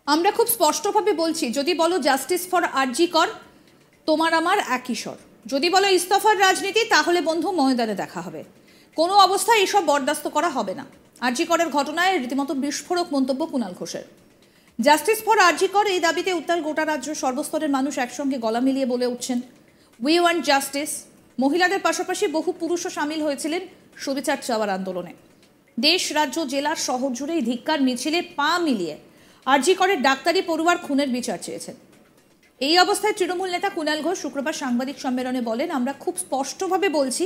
আমরা খুব স্পষ্টভাবে বলছি, যদি বলো জাস্টিস ফর আরজি কর, তোমার আমার একই স্বর। যদি বলো ইস্তফার রাজনীতি, তাহলে বন্ধু ময়দানে দেখা হবে। কোনো অবস্থায় এসব বরদাস্ত করা হবে না। আরজি করের ঘটনায় রীতিমতো বিস্ফোরক মন্তব্য কুণাল ঘোষের। জাস্টিস ফর আরজি কর এই দাবিতে উত্তাল গোটা রাজ্য, সর্বস্তরের মানুষ একসঙ্গে গলা মিলিয়ে বলে উঠছেন উই ওয়ান্ট জাস্টিস। মহিলাদের পাশাপাশি বহু পুরুষও সামিল হয়েছিলেন সুবিচার চাওয়ার আন্দোলনে। দেশ, রাজ্য, জেলার শহর জুড়ে এই ধিক্কার মিছিলে পা মিলিয়ে আরজি করের ডাক্তারি পড়ুয়ার খুনের বিচার চেয়েছেন। এই অবস্থায় তৃণমূল নেতা কুণাল ঘোষ শুক্রবার সাংবাদিক সম্মেলনে বলেন, আমরা খুব স্পষ্টভাবে বলছি,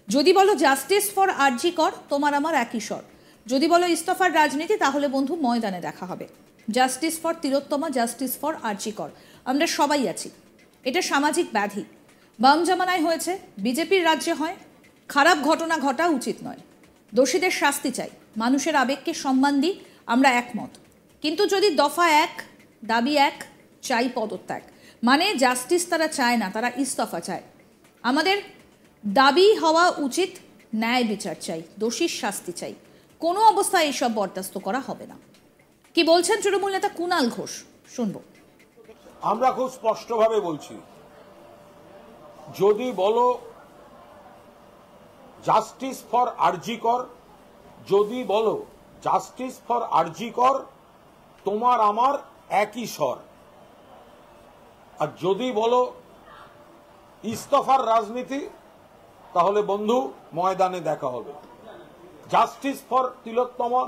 যদি বলো জাস্টিস ফর আরজি কর, তোমার আমার একই স্বর। যদি বলো ইস্তফার রাজনীতি, তাহলে বন্ধু ময়দানে দেখা হবে। Justice for Tilottama, justice for RG Kar, আমরা সবাই আছি। এটা সামাজিক ব্যাধি, বাম জামানায় হয়েছে, বিজেপির রাজ্যে হয়। খারাপ ঘটনা ঘটা উচিত নয়, দোষীদের শাস্তি চাই, মানুষের আবেগকে সম্মান দিই, আমরা একমত। কিন্তু যদি দফা এক, দাবি এক, চাই পদত্যাগ, মানে জাস্টিস তারা চায় না, তারা ইস্তফা চায়। আমাদের দাবি হওয়া উচিত ন্যায় বিচার চাই, দোষীর শাস্তি চাই। কোনো অবস্থায় এইসব বরদাস্ত করা হবে না। কি বলছেন তৃণমূল নেতা কুণাল ঘোষ, শুনবো। আমরা খুব স্পষ্টভাবে বলছি, যদি বলো জাস্টিস ফর আরজি কর, যদি বলো জাস্টিস ফর আরজি কর, তোমার আমার একই স্বর। আর যদি বলো ইস্তফার রাজনীতি, তাহলে বন্ধু ময়দানে দেখা হবে। Justice for Tilottama,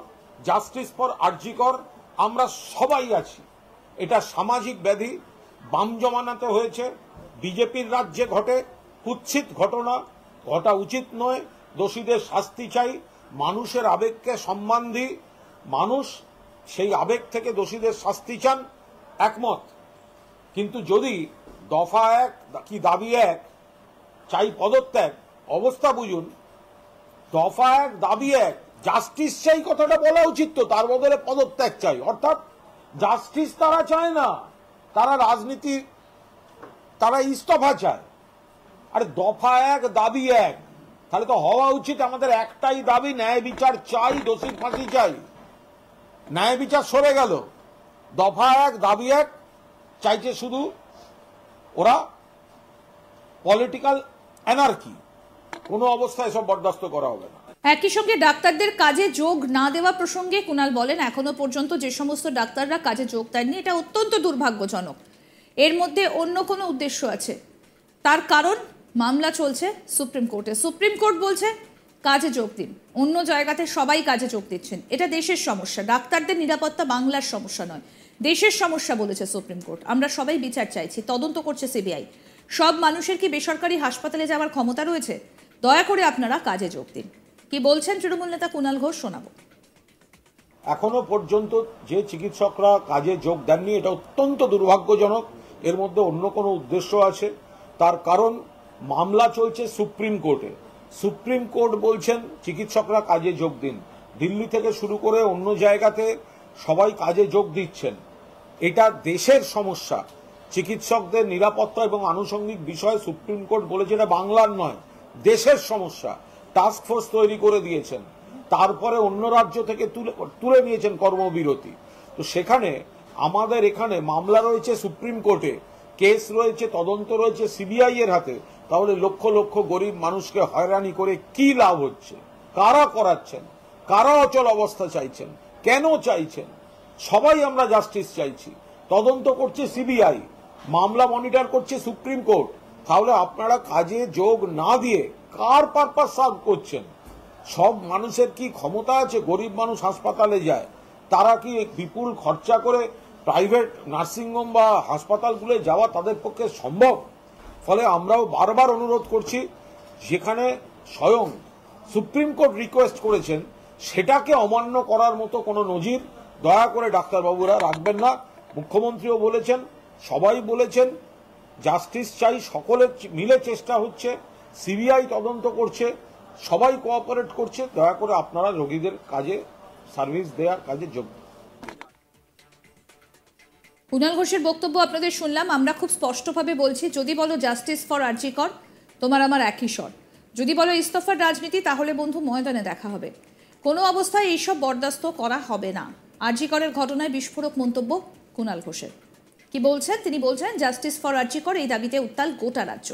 justice for RG Kar, আমরা সবাই আছি। এটা সামাজিক ব্যাধি, বাম জমানাতে হয়েছে, বিজেপির রাজ্যে ঘটে, কুৎসিত ঘটনা, ঘটা উচিত নয়, দোষীদের শাস্তি চাই, মানুষের আবেগকে সম্মান দিই, মানুষ সেই আবেগ থেকে দোষীদের শাস্তি চান, একমত। কিন্তু যদি দফা এক কি দাবি এক, চাই পদত্যাগ, অবস্থা বুঝুন। দফা এক, দাবি এক, জাস্টিস চাই কথাটা বলা উচিত, তো তার বদলে পদত্যাগ চাই। অর্থাৎ জাস্টিস তারা চায় না, তারা রাজনীতি, তারা ইস্তফা চায়। আরে দফা এক, দাবি এক, তাহলে তো হওয়া উচিত আমাদের একটাই দাবি, ন্যায় বিচার চাই, দোষীর ফাঁসি চাই। ন্যায় বিচার সরে গেল, দফা এক, দাবি এক চাইছে শুধু ওরা পলিটিক্যাল অ্যানার্কি। কোনো অবস্থায় এসব বরদাস্ত করা হবে না। একই সঙ্গে ডাক্তারদের কাজে যোগ না দেওয়া প্রসঙ্গে কুণাল বলেন, এখনো পর্যন্ত যে সমস্ত ডাক্তাররা কাজে যোগ দেননি, এটা অত্যন্ত দুর্ভাগ্যজনক। এর মধ্যে অন্য কোনো উদ্দেশ্য আছে। তার কারণ মামলা চলছে সুপ্রিম কোর্টে। সুপ্রিম কোর্ট বলছে কাজে যোগ দিন, অন্য জায়গাতে সবাই কাজে যোগ দিচ্ছেন। এটা দেশের সমস্যা, ডাক্তারদের নিরাপত্তা বাংলার সমস্যা নয়, দেশের সমস্যা বলেছে সুপ্রিম কোর্ট। আমরা সবাই বিচার চাইছি, তদন্ত করছে সিবিআই। সব মানুষের কি বেসরকারি হাসপাতালে যাওয়ার ক্ষমতা রয়েছে? দয়া করে আপনারা কাজে যোগ দিন। কি বলছেন তৃণমূল নেতা কুণাল ঘোষ, শোনাবো। এখনো পর্যন্ত যে চিকিৎসকরা কাজে যোগ দেননি, এটা অত্যন্ত দুর্ভাগ্যজনক। এর মধ্যে অন্য কোনো উদ্দেশ্য আছে। তার কারণ মামলা চলছে সুপ্রিম কোর্টে। সুপ্রিম কোর্ট বলছেন চিকিৎসকরা কাজে যোগ দিন। দিল্লি থেকে শুরু করে অন্য জায়গাতে সবাই কাজে যোগ দিচ্ছেন। এটা দেশের সমস্যা। চিকিৎসকদের নিরাপত্তা এবং আনুষঙ্গিক বিষয় সুপ্রিম কোর্ট বলেছে এটা বাংলার নয়, দেশের সমস্যা। টাস্ক ফোর্স তৈরি করে দিয়েছেন, তারপরে অন্য রাজ্য থেকে তুলে নিয়েছেন কর্মবিরতি। তো সেখানে আমাদের এখানে মামলা রয়েছে সুপ্রিম কোর্টে, কেস রয়েছে, তদন্ত রয়েছে সিবিআই এর হাতে। তাহলে লক্ষ লক্ষ গরিব মানুষকে হয়রানি করে কি লাভ হচ্ছে? কারা করাচ্ছেন? কারা অচল অবস্থা চাইছেন? কেন চাইছেন? সবাই আমরা জাস্টিস চাইছি। তদন্ত করছে সিবিআই, মামলা মনিটর করছে সুপ্রিম কোর্ট। তাহলে আপনারা কাজে যোগ না দিয়ে কার পারপাস সার্ভ করছেন? সব মানুষের কি ক্ষমতা আছে? গরিব মানুষ হাসপাতালে যায়, তারা কি বিপুল খরচা করে প্রাইভেট নার্সিংহোম বা হাসপাতালগুলো যাওয়া তাদের পক্ষে সম্ভব? ফলে আমরাও বারবার অনুরোধ করছি, যেখানে স্বয়ং সুপ্রিম কোর্ট রিকোয়েস্ট করেছেন সেটাকে অমান্য করার মতো কোনো নজির দয়া করে ডাক্তারবাবুরা রাখবেন না। মুখ্যমন্ত্রীও বলেছেন, সবাই বলেছেন, জাস্টিস চাই, সকলের মিলে চেষ্টা হচ্ছে, সিবিআই তদন্ত করছে, সবাই কোঅপারেট করছে। দয়া করে আপনারা রোগীদের কাজে সার্ভিস দেওয়ার কাজে যোগ দিন। কুণাল ঘোষের বক্তব্য আপনাদের শুনলাম। আমরা খুব স্পষ্টভাবে বলছি, যদি বলো জাস্টিস ফর আরজি কর, তোমার আমার একই স্বর। যদি বলো ইস্তফার রাজনীতি, তাহলে বন্ধু ময়দানে দেখা হবে। কোনো অবস্থায় এইসব বরদাস্ত করা হবে না। আরজি করের ঘটনায় বিস্ফোরক মন্তব্য কুণাল ঘোষের। কি বলছেন তিনি? বলছেন জাস্টিস ফর আরজি কর, এই দাবিতে উত্তাল গোটা রাজ্য।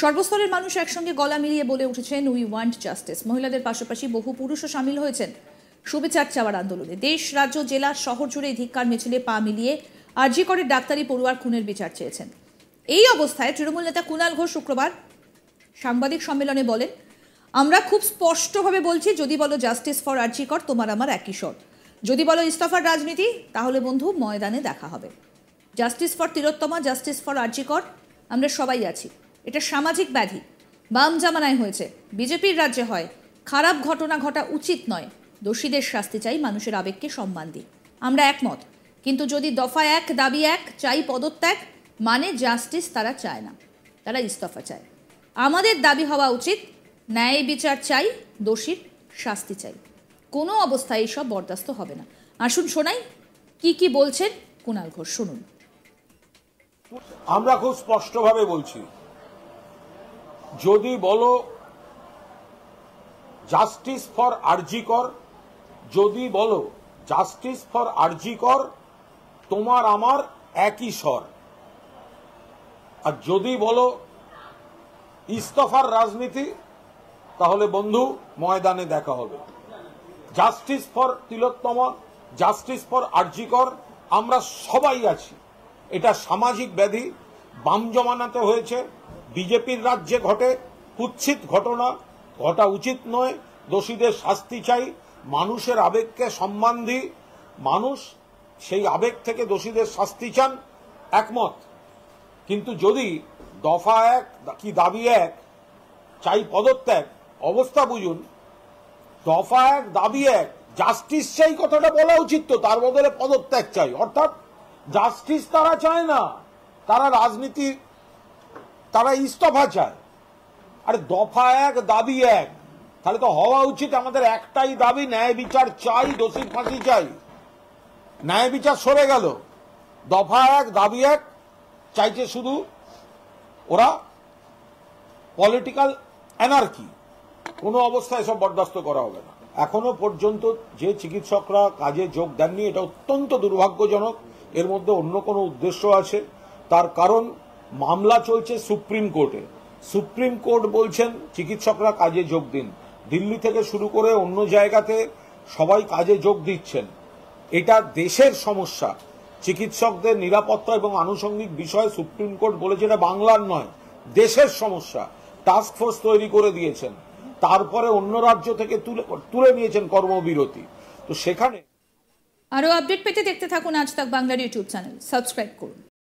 সর্বস্তরের মানুষ একসঙ্গে গলা মিলিয়ে বলে উঠেছেন উই ওয়ান্ট জাস্টিস। মহিলাদের পাশাপাশি বহু পুরুষও সামিল হয়েছেন শুভেচ্ছা চাওয়ার আন্দোলনে। দেশ, রাজ্য, জেলা, শহর জুড়ে ধিক্কার মিছিলে পা মিলিয়ে আরজি করের ডাক্তারি পড়ুয়ার খুনের বিচার চেয়েছেন। এই অবস্থায় তৃণমূল নেতা কুণাল ঘোষ শুক্রবার সাংবাদিক সম্মেলনে বলেন, আমরা খুব স্পষ্টভাবে বলছি, যদি বলো জাস্টিস ফর আরজি কর, তোমার আমার একই স্বর। যদি বলো ইস্তফার রাজনীতি, তাহলে বন্ধু ময়দানে দেখা হবে। Justice for Tilottama, justice for RG Kar, আমরা সবাই আছি। এটা সামাজিক ব্যাধি, বাম জামানায় হয়েছে, বিজেপির রাজ্যে হয়। খারাপ ঘটনা ঘটা উচিত নয়। দোষীদের শাস্তি চাই, মানুষের আবেগকে সম্মান দিই, আমরা একমত। কিন্তু যদি দফা এক, দাবি এক, চাই পদত্যাগ, মানে জাস্টিস তারা চায় না, তারা ইস্তফা চায়। আমাদের দাবি হওয়া উচিত ন্যায় বিচার চাই, দোষীর শাস্তি চাই। কোনো অবস্থায় এসব বরদাস্ত হবে না। আসুন শোনাই কি বলছেন কুণাল ঘোষ, শুনুন। আমরা খুব স্পষ্টভাবে বলছি, যদি বলো জাস্টিস ফর আরজি কর, যদি বলো জাস্টিস ফর আরজি কর, তোমার আমার একই স্বর। আর যদি বলো ইস্তফার রাজনীতি, তাহলে বন্ধু ময়দানে দেখা হবে। Justice for Tilottama, justice for RG Kar, আমরা সবাই আছি। এটা সামাজিক ব্যাধি, বাম জমানাতে হয়েছে, বিজেপির রাজ্যে ঘটে, কুৎসিত ঘটনা, ঘটা উচিত নয়। দোষীদের শাস্তি চাই, মানুষের আবেগকে সম্মান দিই, মানুষ সেই আবেগ থেকে দোষীদের শাস্তি চান, একমত। কিন্তু যদি দফা এক কি দাবি এক, চাই পদত্যাগ, অবস্থা বুঝুন। দফা এক, দাবি এক, জাস্টিস চাই কথাটা বলা উচিত তো, তার বদলে পদত্যাগ চাই। অর্থাৎ জাস্টিস তারা চায় না, তারা রাজনীতি, তারা ইস্তফা চায়। আরে দফা এক, দাবি এক, তাহলে তো হওয়া উচিত আমাদের একটাই দাবি, ন্যায় বিচার চাই, দোষীর ফাঁসি চাই। ন্যায় বিচার সরে গেল, দফা এক, দাবি এক চাইছে শুধু ওরা পলিটিক্যাল অ্যানার্কি। কোনো অবস্থায় এসব বরদাস্ত করা হবে না। এখনো পর্যন্ত যে চিকিৎসকরা কাজে যোগ দেননি, এটা অত্যন্ত দুর্ভাগ্যজনক। এর মধ্যে অন্য কোনো উদ্দেশ্য আছে। তার কারণ মামলা চলছে সুপ্রিম কোর্টে। সুপ্রিম কোর্ট বলছেন চিকিৎসকরা কাজে যোগ দিন। দিল্লি থেকে শুরু করে অন্য জায়গাতে সবাই কাজে যোগ দিচ্ছেন। এটা দেশের সমস্যা। চিকিৎসকদের নিরাপত্তা এবং আনুষঙ্গিক বিষয়ে সুপ্রিম কোর্ট বলেছে এটা বাংলার নয়, দেশের সমস্যা। টাস্ক ফোর্স তৈরি করে দিয়েছেন, তারপরে অন্য রাজ্য থেকে তুলে নিয়েছেন কর্মবিরতি। তো সেখানে আরো আপডেট পেতে দেখতে থাকুন আজ তাক বাংলার ইউটিউব চ্যানেল, সাবস্ক্রাইব করুন।